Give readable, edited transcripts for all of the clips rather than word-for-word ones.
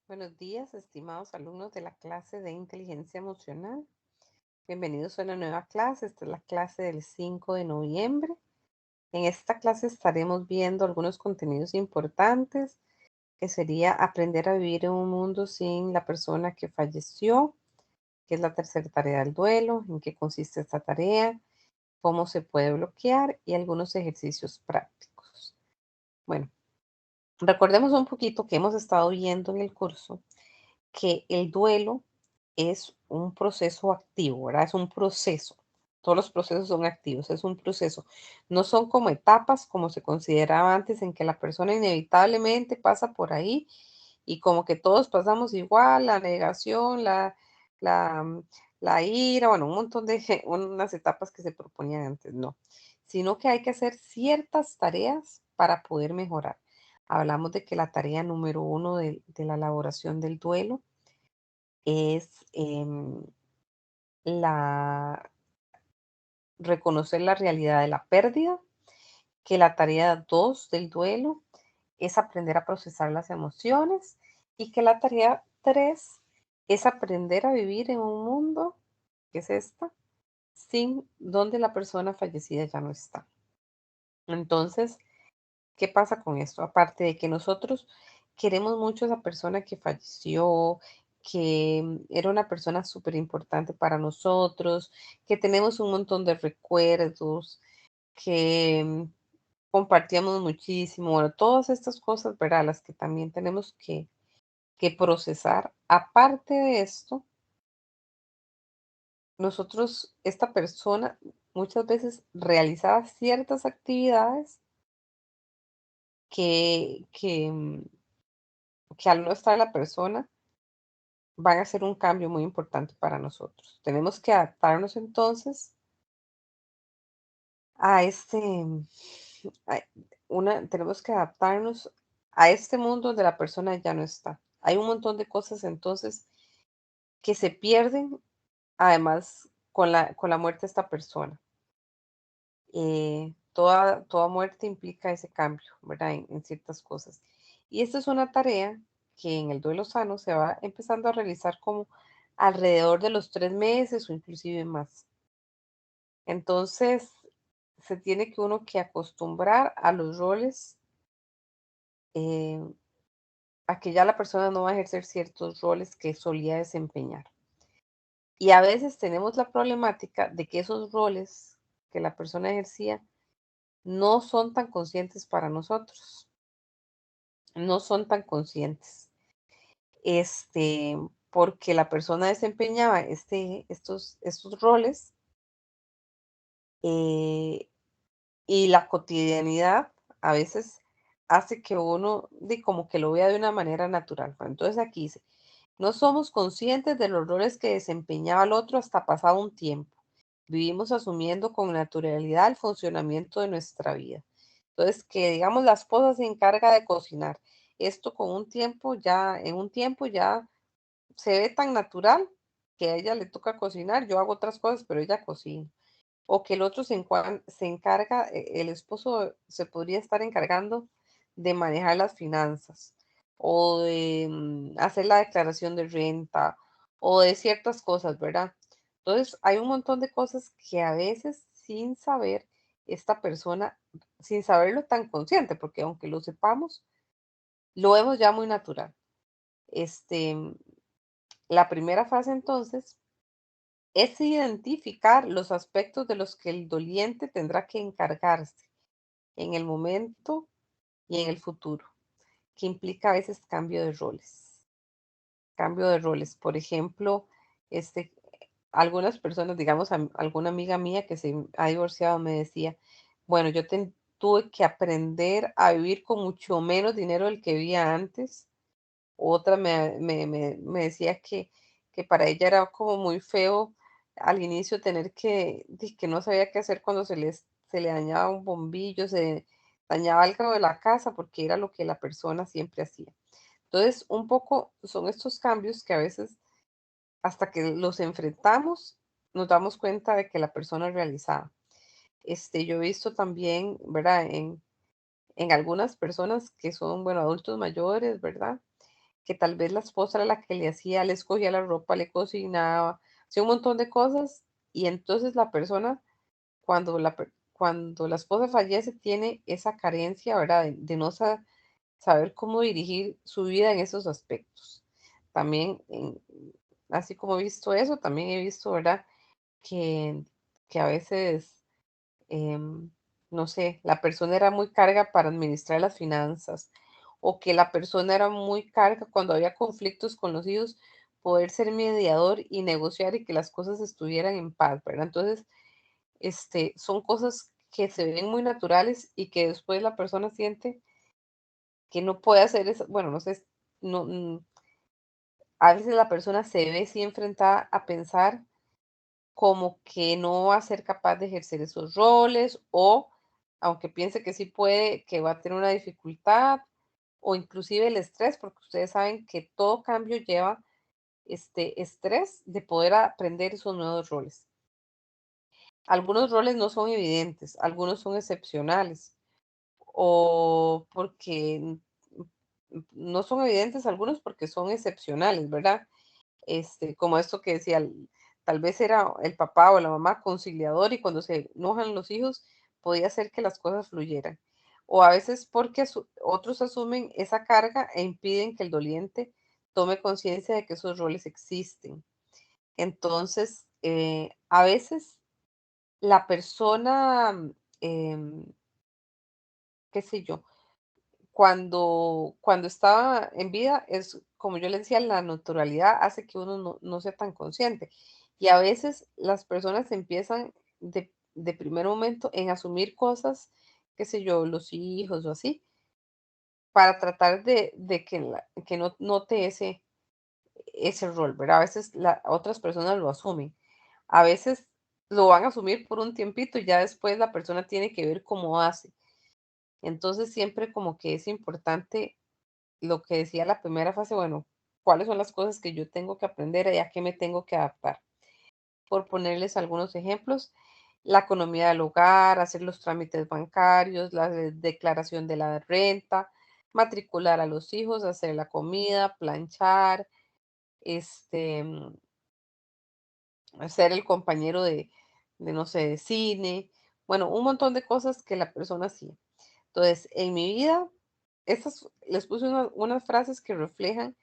Buenos días, estimados alumnos de la clase de inteligencia emocional. Bienvenidos a una nueva clase. Esta es la clase del 5 de noviembre. En esta clase estaremos viendo algunos contenidos importantes, que sería aprender a vivir en un mundo sin la persona que falleció, que es la tercera tarea del duelo, en qué consiste esta tarea, cómo se puede bloquear y algunos ejercicios prácticos. Bueno, recordemos un poquito que hemos estado viendo en el curso que el duelo es un proceso activo, ¿verdad? Es un proceso. Todos los procesos son activos, es un proceso. No son como etapas como se consideraba antes en que la persona inevitablemente pasa por ahí y como que todos pasamos igual, la negación, la, mm, la ira, bueno, un montón de unas etapas que se proponían antes, no, sino que hay que hacer ciertas tareas para poder mejorar. Hablamos de que la tarea número uno de la elaboración del duelo es la reconocer la realidad de la pérdida, que la tarea 2 del duelo es aprender a procesar las emociones y que la tarea 3 es aprender a vivir en un mundo, que es esta, sin donde la persona fallecida ya no está. Entonces, ¿qué pasa con esto? Aparte de que nosotros queremos mucho a esa persona que falleció, que era una persona súper importante para nosotros, que tenemos un montón de recuerdos, que compartíamos muchísimo, bueno, todas estas cosas, ¿verdad? Las que también tenemos que procesar. Aparte de esto, nosotros, esta persona muchas veces realizaba ciertas actividades que al no estar la persona van a ser un cambio muy importante para nosotros. Tenemos que adaptarnos entonces a a- tenemos que adaptarnos a este mundo donde la persona ya no está. Hay un montón de cosas entonces que se pierden, además con la muerte de esta persona. Toda muerte implica ese cambio, ¿verdad? En ciertas cosas. Y esta es una tarea que en el duelo sano se va empezando a realizar como alrededor de los 3 meses o inclusive más. Entonces, se tiene que uno que acostumbrar a los roles, eh, a que ya la persona no va a ejercer ciertos roles que solía desempeñar. Y a veces tenemos la problemática de que esos roles que la persona ejercía no son tan conscientes para nosotros, no son tan conscientes, este, porque la persona desempeñaba estos roles, eh, y la cotidianidad a veces hace que uno como que lo vea de una manera natural. Entonces aquí dice, no somos conscientes de los roles que desempeñaba el otro hasta pasado un tiempo. Vivimos asumiendo con naturalidad el funcionamiento de nuestra vida. Entonces, que digamos la esposa se encarga de cocinar. Esto con un tiempo ya, en un tiempo ya se ve tan natural que a ella le toca cocinar. Yo hago otras cosas, pero ella cocina. O que el otro se encarga, el esposo se podría estar encargando de manejar las finanzas o de hacer la declaración de renta o de ciertas cosas, ¿verdad? Entonces, hay un montón de cosas que a veces sin saber, esta persona, sin saberlo tan consciente, porque aunque lo sepamos, lo vemos ya muy natural. Este, la primera fase entonces es identificar los aspectos de los que el doliente tendrá que encargarse en el momento y en el futuro, que implica a veces cambio de roles. Cambio de roles. Por ejemplo, este, algunas personas, digamos, alguna amiga mía que se ha divorciado me decía, bueno, tuve que aprender a vivir con mucho menos dinero del que vivía antes. Otra me decía que para ella era como muy feo al inicio tener que no sabía qué hacer cuando se le dañaba un bombillo, se dañaba algo de la casa, porque era lo que la persona siempre hacía. Entonces, un poco son estos cambios que a veces, hasta que los enfrentamos, nos damos cuenta de que la persona realizaba. Yo he visto también, ¿verdad? En algunas personas que son, bueno, adultos mayores, ¿verdad? que tal vez la esposa era la que le hacía, le escogía la ropa, le cocinaba, hacía un montón de cosas y entonces la persona cuando la esposa fallece tiene esa carencia, ¿verdad? De no saber cómo dirigir su vida en esos aspectos. También, así como he visto eso, también he visto, ¿verdad? Que, que a veces, em, no sé, la persona era muy carga para administrar las finanzas o que la persona era muy carga cuando había conflictos con los hijos, poder ser mediador y negociar y que las cosas estuvieran en paz, ¿verdad? Entonces, son cosas que se ven muy naturales y que después la persona siente que no puede hacer eso. Bueno, no sé, no, a veces la persona se ve así enfrentada a pensar como que no va a ser capaz de ejercer esos roles o aunque piense que sí puede, que va a tener una dificultad o inclusive el estrés, porque ustedes saben que todo cambio lleva este estrés de poder aprender esos nuevos roles. Algunos roles no son evidentes, algunos son excepcionales o porque no son evidentes algunos porque son excepcionales, ¿verdad? Como esto que decía, tal vez era el papá o la mamá conciliador y cuando se enojan los hijos podía hacer que las cosas fluyeran. O a veces porque otros asumen esa carga e impiden que el doliente tome conciencia de que esos roles existen. Entonces, a veces la persona, em, qué sé yo, cuando estaba en vida, es como yo le decía, la naturalidad hace que uno no sea tan consciente. Y a veces las personas empiezan de primer momento en asumir cosas, qué sé yo, los hijos o así, para tratar de que no note ese rol, ¿verdad? A veces otras personas lo asumen. A veces lo van a asumir por un tiempito y ya después la persona tiene que ver cómo hace. Entonces siempre como que es importante lo que decía la primera fase, bueno, cuáles son las cosas que yo tengo que aprender y a qué me tengo que adaptar. Por ponerles algunos ejemplos, la economía del hogar, hacer los trámites bancarios, la declaración de la renta, matricular a los hijos, hacer la comida, planchar, este, mm, ser el compañero de, no sé, de cine, bueno, un montón de cosas que la persona hacía. Entonces, en mi vida, les puse unas frases que reflejan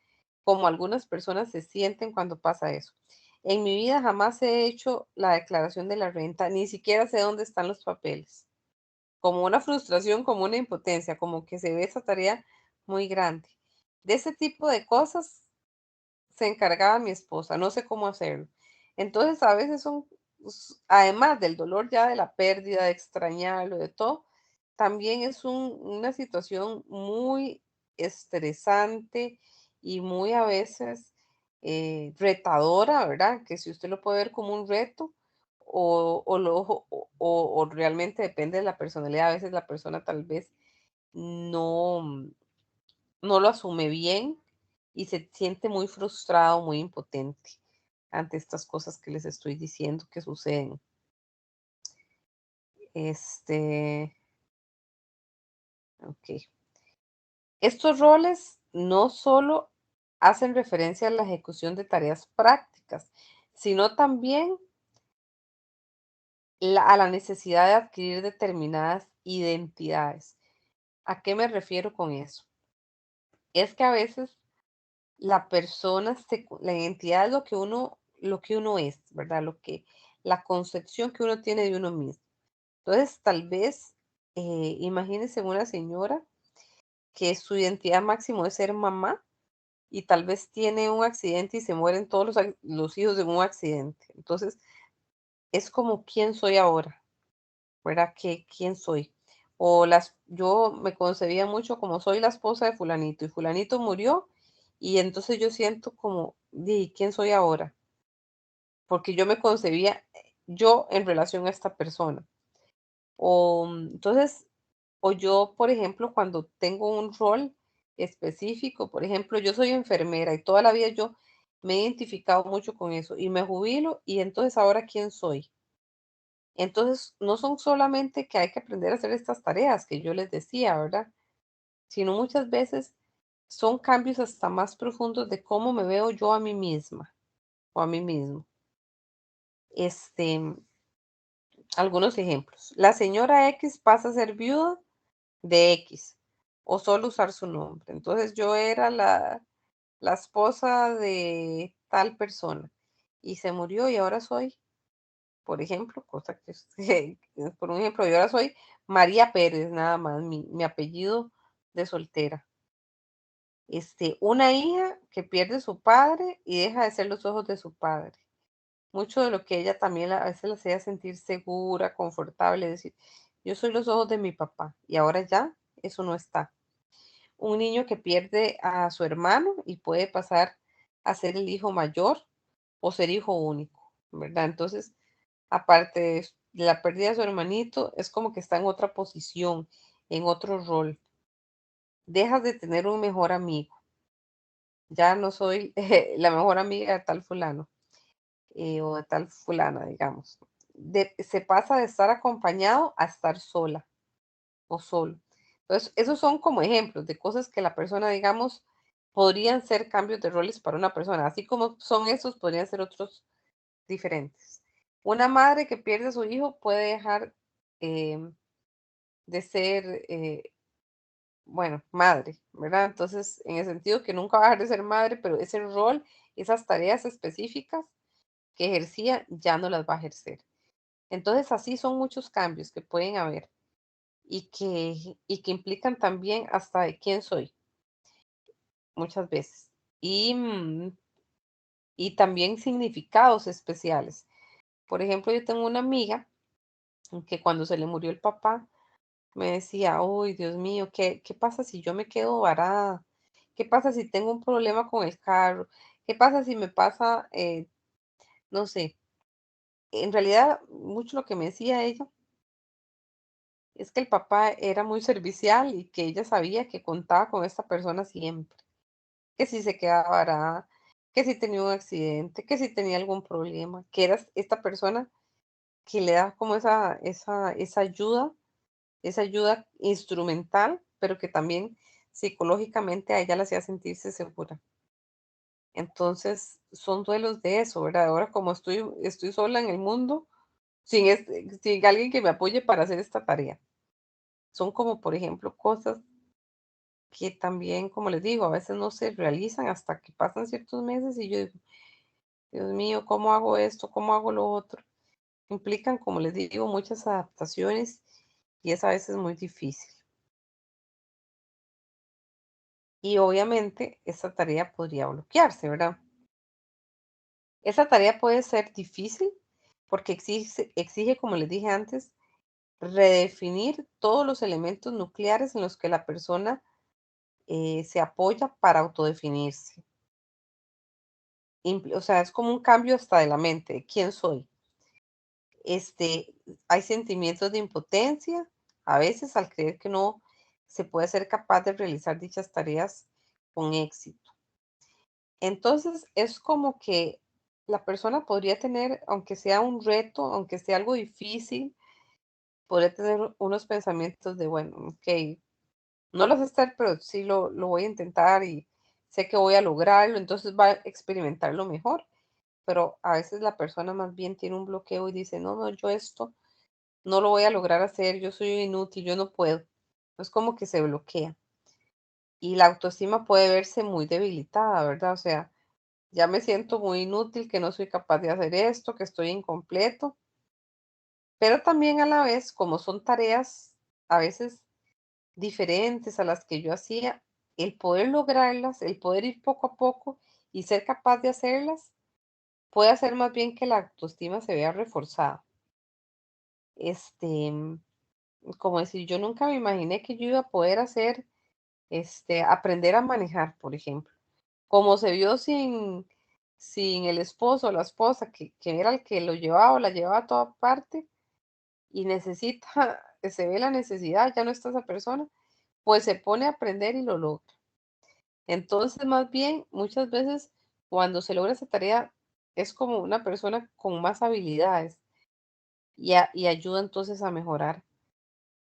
cómo algunas personas se sienten cuando pasa eso. En mi vida jamás he hecho la declaración de la renta, ni siquiera sé dónde están los papeles. Como una frustración, como una impotencia, como que se ve esa tarea muy grande. De ese tipo de cosas se encargaba mi esposa, no sé cómo hacerlo. Entonces, a veces además del dolor ya de la pérdida, de extrañarlo, de todo, también es una situación muy estresante y muy a veces retadora, ¿verdad? Que si usted lo puede ver como un reto o realmente depende de la personalidad, a veces la persona tal vez no, no lo asume bien y se siente muy frustrado, muy impotente ante estas cosas que les estoy diciendo que suceden. Este, ok. Estos roles no solo hacen referencia a la ejecución de tareas prácticas, sino también a la necesidad de adquirir determinadas identidades. ¿A qué me refiero con eso? Es que a veces la persona, la identidad es lo que uno es, ¿verdad? La concepción que uno tiene de uno mismo. Entonces, tal vez, imagínense una señora que su identidad máximo es ser mamá y tal vez tiene un accidente y se mueren todos los hijos de un accidente. Entonces, es como quién soy ahora, ¿verdad? ¿Quién soy? Yo me concebía mucho como soy la esposa de fulanito y fulanito murió y entonces yo siento como, di, ¿quién soy ahora? Porque yo me concebía yo en relación a esta persona. Entonces, o yo, por ejemplo, cuando tengo un rol específico, por ejemplo, yo soy enfermera y toda la vida yo me he identificado mucho con eso y me jubilo y entonces ahora ¿quién soy? Entonces, no son solamente que hay que aprender a hacer estas tareas que yo les decía, ¿verdad? Sino muchas veces son cambios hasta más profundos de cómo me veo yo a mí misma o a mí mismo. Este, algunos ejemplos. La señora X pasa a ser viuda de X o solo usar su nombre. Entonces yo era la esposa de tal persona y se murió y ahora soy, por ejemplo, cosa que, por un ejemplo, yo ahora soy María Pérez, nada más, mi apellido de soltera. Una hija que pierde su padre y deja de ser los ojos de su padre. Mucho de lo que ella también a veces la hacía sentir segura, confortable, decir, yo soy los ojos de mi papá y ahora ya eso no está. Un niño que pierde a su hermano y puede pasar a ser el hijo mayor o ser hijo único, ¿verdad? Entonces, aparte de la pérdida de su hermanito, es como que está en otra posición, en otro rol. Dejas de tener un mejor amigo. Ya no soy la mejor amiga de tal fulano o de tal fulana, digamos. Se pasa de estar acompañado a estar sola o solo. Entonces, esos son como ejemplos de cosas que la persona, digamos, podrían ser cambios de roles para una persona, así como son esos, podrían ser otros diferentes. Una madre que pierde a su hijo puede dejar de ser, bueno, madre, ¿verdad? Entonces, en el sentido que nunca va a dejar de ser madre, pero ese rol, esas tareas específicas que ejercía, ya no las va a ejercer. Entonces, así son muchos cambios que pueden haber y que implican también hasta de quién soy, muchas veces. Y también significados especiales. Por ejemplo, yo tengo una amiga que cuando se le murió el papá, me decía, uy, Dios mío, ¿qué pasa si yo me quedo varada? ¿Qué pasa si tengo un problema con el carro? ¿Qué pasa si me pasa, no sé? En realidad, mucho lo que me decía ella es que el papá era muy servicial y que ella sabía que contaba con esta persona siempre, que si se quedaba varada, que si tenía un accidente, que si tenía algún problema, que era esta persona que le da como esa ayuda instrumental, pero que también psicológicamente a ella la hacía sentirse segura. Entonces, son duelos de eso, ¿verdad? Ahora como estoy sola en el mundo, sin alguien que me apoye para hacer esta tarea. Son como, por ejemplo, cosas que también, como les digo, a veces no se realizan hasta que pasan ciertos meses y yo digo, Dios mío, ¿cómo hago esto? ¿Cómo hago lo otro? Implican, como les digo, muchas adaptaciones y es a veces muy difícil. Y obviamente esta tarea podría bloquearse, ¿verdad? Esa tarea puede ser difícil porque exige, como les dije antes, redefinir todos los elementos nucleares en los que la persona se apoya para autodefinirse. O sea, es como un cambio hasta de la mente, de quién soy. Hay sentimientos de impotencia, a veces al creer que no se puede ser capaz de realizar dichas tareas con éxito. Entonces, es como que la persona podría tener, aunque sea un reto, aunque sea algo difícil, podría tener unos pensamientos de, bueno, ok, no lo sé hacer, pero sí lo voy a intentar y sé que voy a lograrlo, entonces va a experimentar lo mejor. Pero a veces la persona más bien tiene un bloqueo y dice, no, no, yo esto no lo voy a lograr hacer, yo soy inútil, yo no puedo. Es como que se bloquea. Y la autoestima puede verse muy debilitada, ¿verdad? O sea, ya me siento muy inútil, que no soy capaz de hacer esto, que estoy incompleto, pero también a la vez, como son tareas a veces diferentes a las que yo hacía, el poder lograrlas, el poder ir poco a poco y ser capaz de hacerlas, puede hacer más bien que la autoestima se vea reforzada. Este, como decir, yo nunca me imaginé que yo iba a poder hacer, aprender a manejar, por ejemplo. Como se vio sin el esposo o la esposa, que era el que lo llevaba o la llevaba a toda parte y necesita, se ve la necesidad, ya no está esa persona, pues se pone a aprender y lo logra. Entonces, más bien, muchas veces cuando se logra esa tarea, es como una persona con más habilidades y ayuda entonces a mejorar,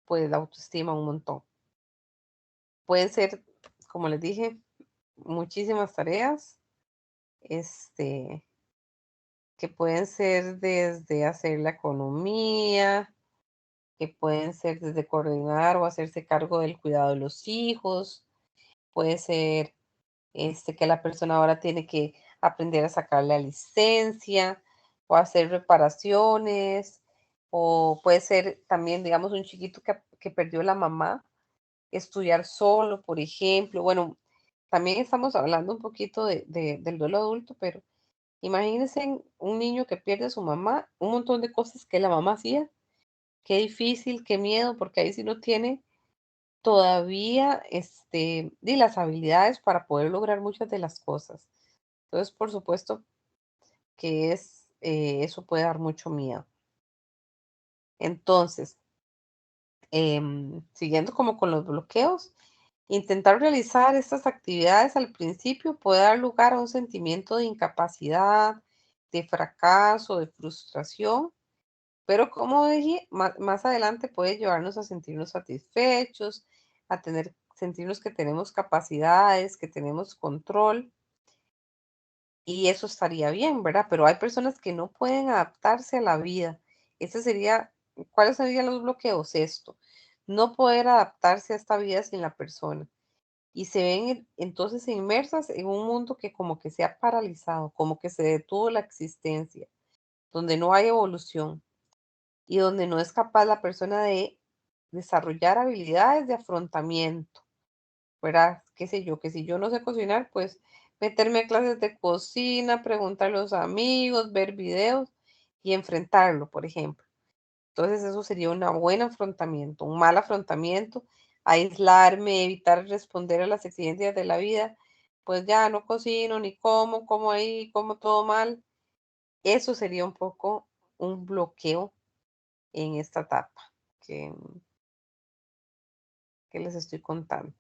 pues, la autoestima un montón. Pueden ser, como les dije, muchísimas tareas, este, que pueden ser desde hacer la economía, que pueden ser desde coordinar o hacerse cargo del cuidado de los hijos, puede ser que la persona ahora tiene que aprender a sacar la licencia o hacer reparaciones, o puede ser también, digamos, un chiquito que perdió la mamá, estudiar solo, por ejemplo. Bueno, también estamos hablando un poquito del duelo adulto, pero imagínense un niño que pierde a su mamá, un montón de cosas que la mamá hacía. Qué difícil, qué miedo, porque ahí sí no tiene todavía y las habilidades para poder lograr muchas de las cosas. Entonces, por supuesto que eso puede dar mucho miedo. Entonces, siguiendo como con los bloqueos, intentar realizar estas actividades al principio puede dar lugar a un sentimiento de incapacidad, de fracaso, de frustración, pero como dije, más adelante puede llevarnos a sentirnos satisfechos, a sentirnos que tenemos capacidades, que tenemos control, y eso estaría bien, ¿verdad? Pero hay personas que no pueden adaptarse a la vida. ¿Cuáles serían los bloqueos? Esto, no poder adaptarse a esta vida sin la persona. Y se ven entonces inmersas en un mundo que como que se ha paralizado, como que se detuvo la existencia, donde no hay evolución y donde no es capaz la persona de desarrollar habilidades de afrontamiento, ¿verdad? Qué sé yo, que si yo no sé cocinar, pues meterme a clases de cocina, preguntar a los amigos, ver videos y enfrentarlo, por ejemplo. Entonces eso sería un buen afrontamiento. Un mal afrontamiento, aislarme, evitar responder a las exigencias de la vida, pues ya no cocino ni como ahí, como todo mal. Eso sería un poco un bloqueo en esta etapa que, que les estoy contando.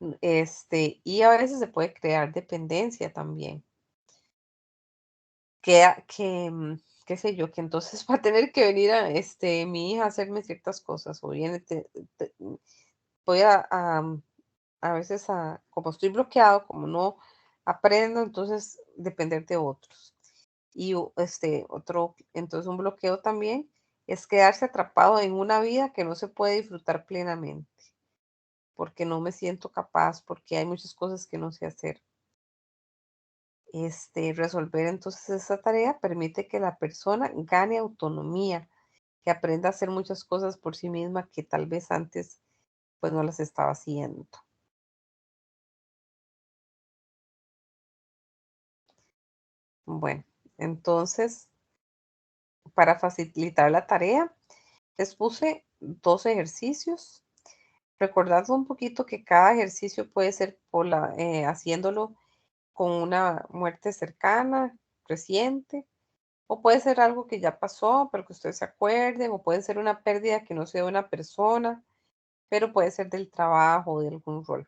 Y a veces se puede crear dependencia también. Qué sé yo, que entonces va a tener que venir mi hija a hacerme ciertas cosas, o viene, voy a veces como estoy bloqueado, como no aprendo, entonces depender de otros. Y entonces un bloqueo también es quedarse atrapado en una vida que no se puede disfrutar plenamente, porque no me siento capaz, porque hay muchas cosas que no sé hacer. Resolver entonces esa tarea permite que la persona gane autonomía, que aprenda a hacer muchas cosas por sí misma que tal vez antes pues no las estaba haciendo. Bueno, entonces para facilitar la tarea, les puse dos ejercicios, recordando un poquito que cada ejercicio puede ser haciéndolo con una muerte cercana, reciente, o puede ser algo que ya pasó, pero que ustedes se acuerden, o puede ser una pérdida que no sea de una persona, pero puede ser del trabajo o de algún rol.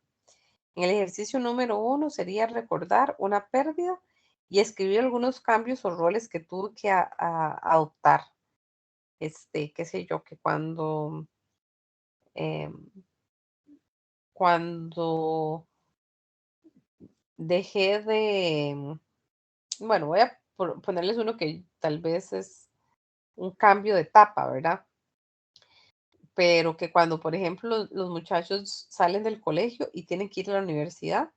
En el ejercicio número 1 sería recordar una pérdida y escribir algunos cambios o roles que tuve que adoptar. Qué sé yo, que em, cuando dejé bueno, voy a ponerles uno que tal vez es un cambio de etapa, ¿verdad? Pero que cuando, por ejemplo, los muchachos salen del colegio y tienen que ir a la universidad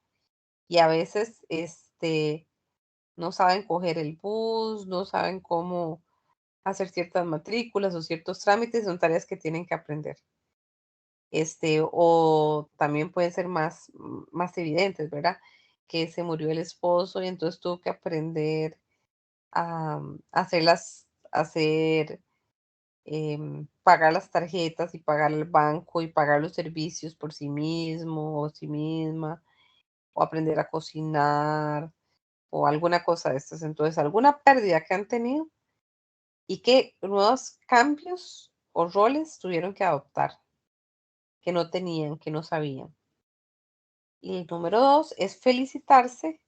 y a veces no saben coger el bus, no saben cómo hacer ciertas matrículas o ciertos trámites, son tareas que tienen que aprender. O también pueden ser más evidentes, ¿verdad? Que se murió el esposo y entonces tuvo que aprender hacer, pagar las tarjetas y pagar el banco y pagar los servicios por sí mismo o sí misma, o aprender a cocinar o alguna cosa de estas. Entonces, alguna pérdida que han tenido y qué nuevos cambios o roles tuvieron que adoptar, que no tenían, que no sabían. Y el número 2 es felicitarse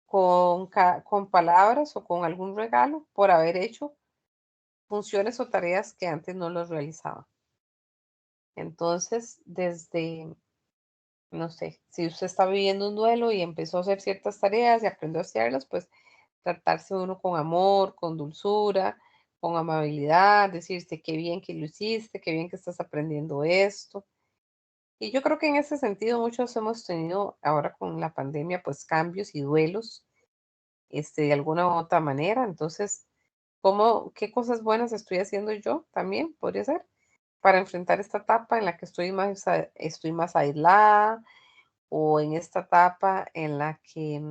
con palabras o con algún regalo por haber hecho funciones o tareas que antes no los realizaba. Entonces, No sé, si usted está viviendo un duelo y empezó a hacer ciertas tareas y aprendió a hacerlas, pues tratarse uno con amor, con dulzura, con amabilidad, decirte qué bien que lo hiciste, qué bien que estás aprendiendo esto. Y yo creo que en ese sentido muchos hemos tenido ahora con la pandemia pues cambios y duelos, de alguna u otra manera. Entonces, qué cosas buenas estoy haciendo yo también, podría ser, para enfrentar esta etapa en la que estoy más aislada o en esta etapa en la que,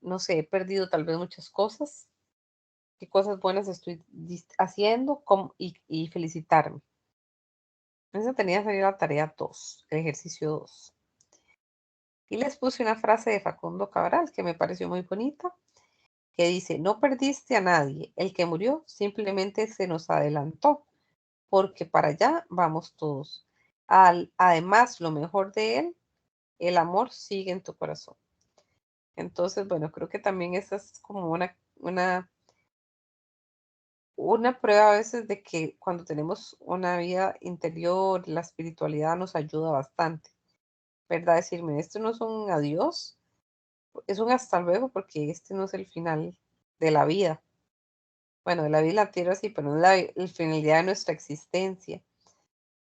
no sé, he perdido tal vez muchas cosas, qué cosas buenas estoy haciendo y felicitarme. Esa tenía que salir la tarea 2, el ejercicio 2. Y les puse una frase de Facundo Cabral que me pareció muy bonita, que dice, no perdiste a nadie, el que murió simplemente se nos adelantó, porque para allá vamos todos. Además, lo mejor de él, el amor sigue en tu corazón. Entonces, bueno, creo que también esa es como una prueba a veces de que cuando tenemos una vida interior, la espiritualidad nos ayuda bastante, ¿verdad? Decirme, esto no es un adiós, es un hasta luego porque este no es el final de la vida. Bueno, de la vida y la tierra sí, pero no es la finalidad de nuestra existencia.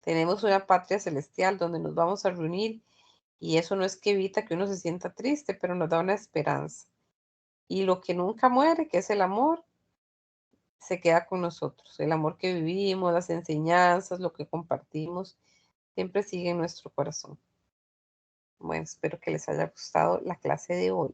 Tenemos una patria celestial donde nos vamos a reunir y eso no es que evita que uno se sienta triste, pero nos da una esperanza. Y lo que nunca muere, que es el amor, se queda con nosotros. El amor que vivimos, las enseñanzas, lo que compartimos, siempre sigue en nuestro corazón. Bueno, espero que les haya gustado la clase de hoy.